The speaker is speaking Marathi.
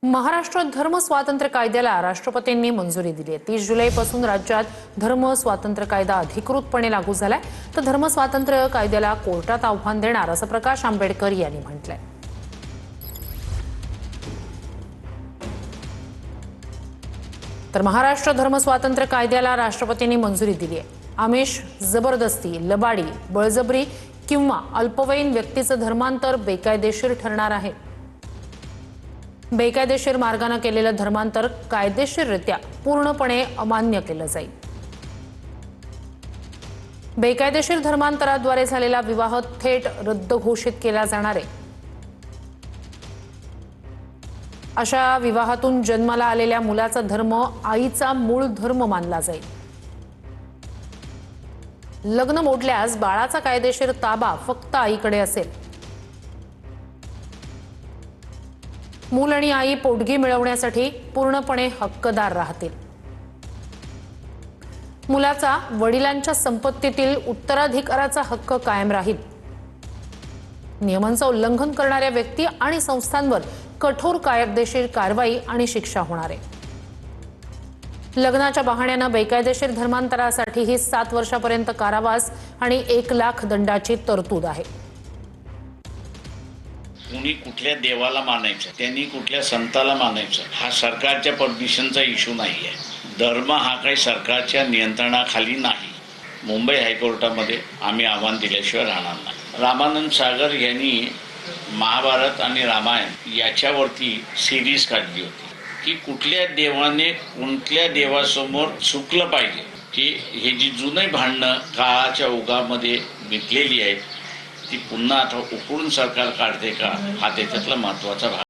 महाराष्ट्रात धर्म स्वातंत्र्य कायद्याला राष्ट्रपतींनी मंजुरी दिली आहे। 30 जुलैपासून राज्यात धर्म स्वातंत्र्य कायदा अधिकृतपणे लागू झालाय। तर धर्म स्वातंत्र्य कायद्याला कोर्टात आव्हान देणार असं प्रकाश आंबेडकर यांनी म्हटलंय। तर महाराष्ट्र धर्म स्वातंत्र्य कायद्याला राष्ट्रपतींनी मंजुरी दिली आहे। आमिष, जबरदस्ती, लबाडी, बळजबरी किंवा अल्पवयीन व्यक्तीचं धर्मांतर बेकायदेशीर ठरणार आहे। बेकायदेशीर मार्गाने केलेलं धर्मांतर कायदेशीररित्या पूर्णपणे अमान्य केलं जाईल। बेकायदेशीर धर्मांतराद्वारे झालेला विवाह थेट रद्द घोषित केला जाणार आहे। अशा विवाहातून जन्माला आलेल्या मुलाचा धर्म आईचा मूळ धर्म मानला जाईल। लग्न मोडल्यास बाळाचा कायदेशीर ताबा फक्त आईकडे असेल। मूल आणि आई पोटगी मिळवण्यासाठी पूर्णपणे हक्कदार राहतील। मुलाचा वडिलांच्या संपत्तीतील उत्तराधिकाराचा हक्क कायम राहील। नियमांचं उल्लंघन करणाऱ्या व्यक्ती आणि संस्थांवर कठोर कायदेशीर कारवाई आणि शिक्षा होणार आहे। लग्नाच्या बहाण्याने बेकायदेशीर धर्मांतरासाठीही 7 वर्षापर्यंत कारावास आणि 1 लाख दंडाची तरतूद आहे। कुणी कुठल्या देवाला मानायचं, त्यांनी कुठल्या संताला मानायचं, हा सरकारच्या परमिशनचा इश्यू नाही आहे। धर्म हा काही सरकारच्या नियंत्रणाखाली नाही। मुंबई हायकोर्टामध्ये आम्ही आव्हान दिल्याशिवाय राहणार नाही। रामानंद सागर यांनी महाभारत आणि रामायण याच्यावरती सिरीज काढली होती की कुठल्या देवाने कुठल्या देवासमोर झुकलं पाहिजे, की हे जी जुने भांडणं काळाच्या ओघामध्ये मिटलेली आहेत ती पुन्हा आता उकळून सरकार काढते का, हा त्याच्यातला महत्त्वाचा भाग।